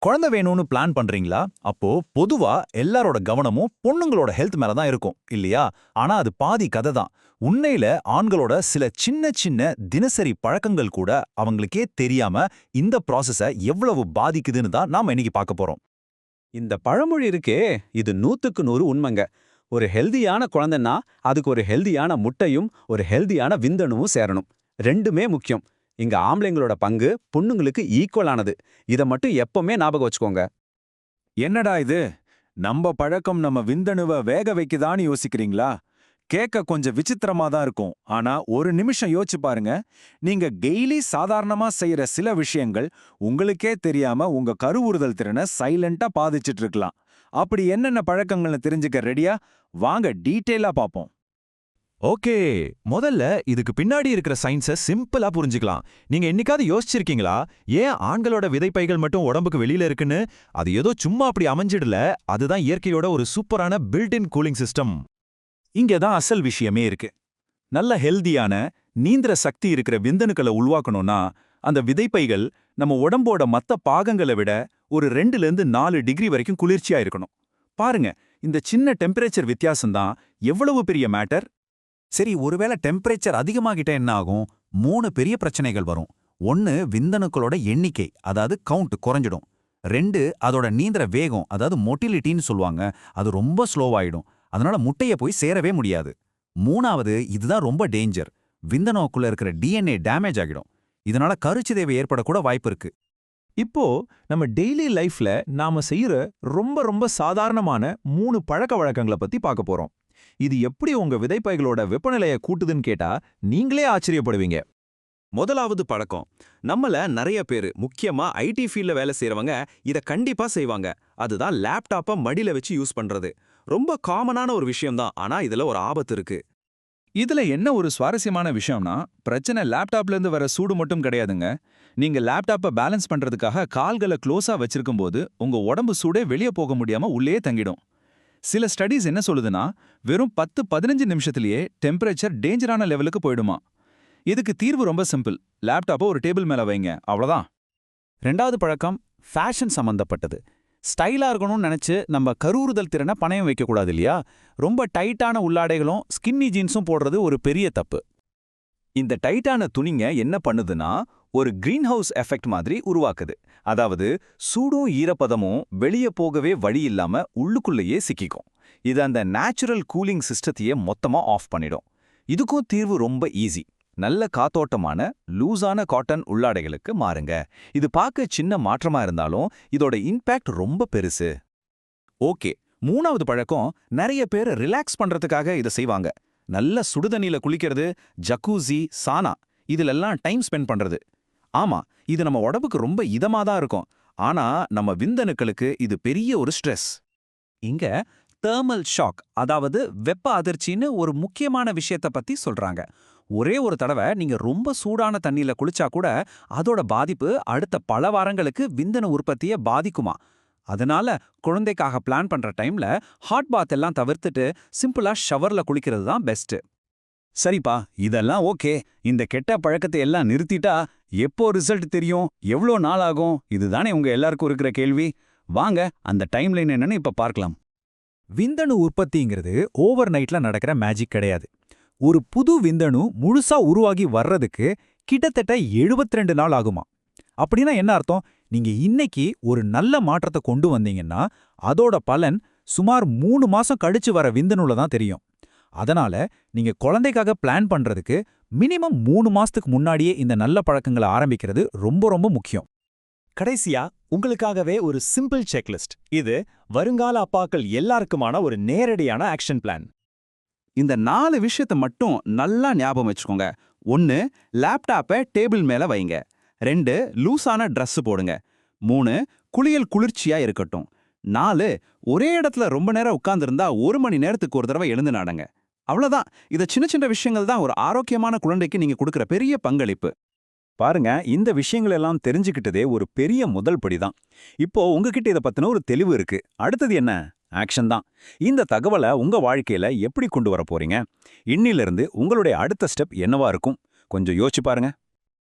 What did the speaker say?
குழந்தை வேணும்னு பிளான் பண்றீங்களா? அப்போ பொதுவா எல்லாரோட கவனமும் பொண்ணுங்களோட ஹெல்த் மேல தான் இருக்கும் இல்லையா? ஆனா அது பாதி கதை தான். உண்மையில ஆண்களோட சில சின்ன சின்ன தினசரி பழக்கங்கள் கூட அவங்களுக்கே தெரியாம இந்த ப்ராசஸ எவ்வளவு பாதிக்குதுன்னு தான் நாம இன்னைக்கு பார்க்க போறோம். இந்த பழமொழி இருக்கே, இது 100க்கு 100 உண்மைங்க. ஒரு ஹெல்தியான குழந்தைன்னா, அதுக்கு ஒரு ஹெல்தியான முட்டையும், ஒரு ஹெல்தியான விந்தணுவும் சேரணும். 2மே முக்கியம். இங்க ஆம்பளைங்களோட பங்கு பொண்ணுங்களுக்கு ஈக்குவலானது. இத மட்டும் எப்பவுமே ஞாபகம் வச்சுக்கோங்க. என்னடா இது? நம்ம பழக்கம் நம்ம விந்தணுவ வேக வைக்குதான்னு யோசிக்கிறீங்களா? கேட்க கொஞ்சம் விசித்திரமா தான் இருக்கும். ஆனா ஒரு நிமிஷம் யோசிச்சு பாருங்க. நீங்க டெய்லி சாதாரணமா செய்யற சில விஷயங்கள் உங்களுக்கே தெரியாம உங்க கருவுறுதல் திறனை சைலண்டா பாதிச்சிட்டு இருக்கலாம். அப்படி என்னென்ன பழக்கங்கள்னு தெரிஞ்சுக்க ரெடியா? வாங்க டீட்டெயிலா பாப்போம். ஓகே, முதல்ல இதுக்கு பின்னாடி இருக்கிற சயின்ஸ சிம்பிளா புரிஞ்சுக்கலாம். நீங்க என்னைக்காவது யோசிச்சிருக்கீங்களா? ஏன் ஆண்களோட விதைப்பைகள் மட்டும் உடம்புக்கு வெளியில இருக்குன்னு? அது ஏதோ சும்மா அப்படி அமைஞ்சிடல. அதுதான் இயற்கையோட ஒரு சூப்பரான பில்ட்-இன் கூலிங் சிஸ்டம். இங்க தான் அசல் விஷயமே இருக்கு. நல்ல ஹெல்தியான நீந்திர சக்தி இருக்கிற விந்தணுக்களை உருவாக்கணும்னா அந்த விதைப்பைகள் நம்ம உடம்போட மத்த பாகங்களை விட ஒரு 2லேருந்து 4 டிகிரி வரைக்கும் குளிர்ச்சியா இருக்கணும். பாருங்க, இந்த சின்ன டெம்பரேச்சர் வித்தியாசம் தான் எவ்வளவு பெரிய மேட்டர். சரி, ஒருவேளை டெம்பரேச்சர் அதிகமாகிட்டா என்ன ஆகும்? 3 பெரிய பிரச்சனைகள் வரும். 1, விந்தணுக்களோட எண்ணிக்கை, அதாவது கவுண்ட் குறைஞ்சிடும். 2, அதோட நீந்திர வேகம், அதாவது மொட்டிலிட்டின்னு சொல்லுவாங்க, அது ரொம்ப ஸ்லோவாயிடும். அதனால முட்டைய போய் சேரவே முடியாது. 3வது, இதுதான் ரொம்ப டேஞ்சர், விந்தணுக்குள்ள இருக்கிற டிஎன்ஏ டேமேஜ் ஆகிடும். இதனால கருச்சிதைவு ஏற்படக்கூட வாய்ப்பு இருக்கு. இப்போ நம்ம டெய்லி லைஃப்ல நாம செய்யற ரொம்ப ரொம்ப சாதாரணமான 3 பழக்க வழக்கங்களை பத்தி பார்க்க போறோம். இது எப்படி உங்க விதைப்பைகளோட வெப்பநிலையை கூட்டுதுன்னு கேட்டா நீங்களே ஆச்சரியப்படுவீங்க. முதலாவது பழக்கம். நம்மள நிறைய பேரு, முக்கியமா ஐடி ஃபீல்ட்ல வேலை செய்றவங்க இத கண்டிப்பா செய்வாங்க. அதுதான் லேப்டாப்ப மடியில வச்சு யூஸ் பண்றது. ரொம்ப காமனான ஒரு விஷயம் தான். ஆனா இதுல ஒரு ஆபத்து இருக்கு. இதுல என்ன ஒரு சுவாரஸ்யமான விஷயம்னா, பிரச்சனை லேப்டாப்ல இருந்து வர சூடு மட்டும் கிடையாதுங்க. நீங்க லேப்டாப்பை பேலன்ஸ் பண்றதுக்காக கால்களை க்ளோஸா வச்சிருக்கும்போது உங்க உடம்பு சூடே வெளியே போக முடியாம உள்ளே தங்கிடும். சில ஸ்டடீஸ் என்ன சொல்லுதுன்னா, வெறும் 10-15 நிமிஷத்திலேயே டெம்பரேச்சர் டேஞ்சரான லெவலுக்கு போயிடுமா. இதுக்கு தீர்வு ரொம்ப சிம்பிள். லேப்டாப்பை ஒரு டேபிள் மேல வைங்க, அவ்வளவுதான். 2வது பழக்கம் ஃபேஷன் சம்பந்தப்பட்டது. ஸ்டைலா இருக்கணும்னு நினைச்சு நம்ம கருவுறுதல் திறனை பணயம் வைக்கக்கூடாது இல்லையா? ரொம்ப டைட்டான உள்ளாடைகளும் ஸ்கின்னி ஜீன்ஸும் போடுறது ஒரு பெரிய தப்பு. இந்த டைட்டான துணிங்க என்ன பண்ணுதுன்னா ஒரு கிரீன் ஹவுஸ் எஃபெக்ட் மாதிரி உருவாக்குது. அதாவது சூடும் ஈரப்பதமும் வெளியே போகவே வழி இல்லாம உள்ளுக்குள்ளேயே சிக்கிக்கும். இது அந்த நேச்சுரல் கூலிங் சிஸ்டத்தையே மொத்தமா ஆஃப் பண்ணிடும். இதுக்கும் தீர்வு ரொம்ப ஈஸி. நல்ல காத்தோட்டமான லூஸான காட்டன் உள்ளாடைகளுக்கு மாறுங்க. இது பார்க்க சின்ன மாற்றமா இருந்தாலும் இதோட இம்பாக்ட் ரொம்ப பெருசு. ஓகே, 3வது பழக்கம், நிறைய பேர் ரிலாக்ஸ் பண்றதுக்காக இதை செய்வாங்க. நல்ல சுடுதண்ணில குளிக்கிறது, ஜக்கூசி, சானா, இதுலெல்லாம் டைம் ஸ்பெண்ட் பண்றது. ஆமா, இது நம்ம உடம்புக்கு ரொம்ப இதமா தான் இருக்கும். ஆனா நம்ம விந்தணுக்களுக்கு இது பெரிய ஒரு ஸ்ட்ரெஸ். இங்க தெர்மல் ஷாக், அதாவது வெப்ப அதிர்ச்சின்னு ஒரு முக்கியமான விஷயத்த பத்தி சொல்றாங்க. ஒரே ஒரு தடவை நீங்க ரொம்ப சூடான தண்ணியில குளிச்சா கூட அதோட பாதிப்பு அடுத்த பல வாரங்களுக்கு விந்தணு உற்பத்தியை பாதிக்குமா. அதனால குழந்தைக்காக பிளான் பண்ற டைம்ல ஹாட் பாத் எல்லாம் தவிர்த்துட்டு சிம்பிளா ஷவர்ல குளிக்கிறது தான் பெஸ்ட். சரிப்பா, இதெல்லாம் ஓகே. இந்த கெட்ட பழக்கத்தை எல்லாம் நிறுத்திட்டா எப்போ ரிசல்ட் தெரியும்? எவ்வளோ நாள் ஆகும்? இதுதானே உங்க எல்லாருக்கும் இருக்கிற கேள்வி. வாங்க அந்த டைம்லைன் என்னன்னு இப்ப பார்க்கலாம். விந்தணு உற்பத்திங்கிறது ஓவர் நைட்ல நடக்கிற மேஜிக் கிடையாது. ஒரு புது விந்தணு முழுசா உருவாகி வர்றதுக்கு கிட்டத்தட்ட 72 நாள் ஆகுமா. அப்படின்னா என்ன அர்த்தம்? நீங்க இன்னைக்கு ஒரு நல்ல மாற்றத்தை கொண்டு வந்தீங்கன்னா அதோட பலன் சுமார் 3 மாசம் கழிச்சு வர விந்தணுல தான் தெரியும். அதனால நீங்க குழந்தைக்காக பிளான் பண்றதுக்கு மினிமம் 3 மாசத்துக்கு முன்னாடியே இந்த நல்ல பழக்கங்களை ஆரம்பிக்கிறது ரொம்ப ரொம்ப முக்கியம். கடைசியா உங்களுக்காகவே ஒரு சிம்பிள் செக்லிஸ்ட். இது வருங்கால அப்பாக்கள் எல்லாருக்குமான ஒரு நேரடியான ஆக்ஷன் பிளான். இந்த 4 விஷயத்தை மட்டும் நல்லா ஞாபகம் வச்சுக்கோங்க. 1, லேப்டாப்பை டேபிள் மேல வைங்க. 2, லூஸான Dress போடுங்க. 3, குளியல் குளிர்ச்சியா இருக்கட்டும். 4, ஒரே இடத்துல ரொம்ப நேரம் உட்கார்ந்திருந்தா 1 மணி நேரத்துக்கு ஒரு தடவை எழுந்து நடங்க. அவ்வளவுதான். இத சின்ன சின்ன விஷயங்கள் தான் ஒரு ஆரோக்கியமான குழந்தைக்கு நீங்க கொடுக்கிற பெரிய பங்களிப்பு. பாருங்க, இந்த விஷயங்கள் எல்லாம் தெரிஞ்சுக்கிட்டதே ஒரு பெரிய முதல் படிதான். இப்போ உங்ககிட்ட இதை பத்தின ஒரு தெளிவு இருக்கு. அடுத்தது என்ன? ஆக்ஷன் தான். இந்த தகவலை உங்க வாழ்க்கையில எப்படி கொண்டு வர போறீங்க? இன்னிலிருந்து உங்களுடைய அடுத்த ஸ்டெப் என்னவா இருக்கும்? கொஞ்சம் யோசிச்சு பாருங்க.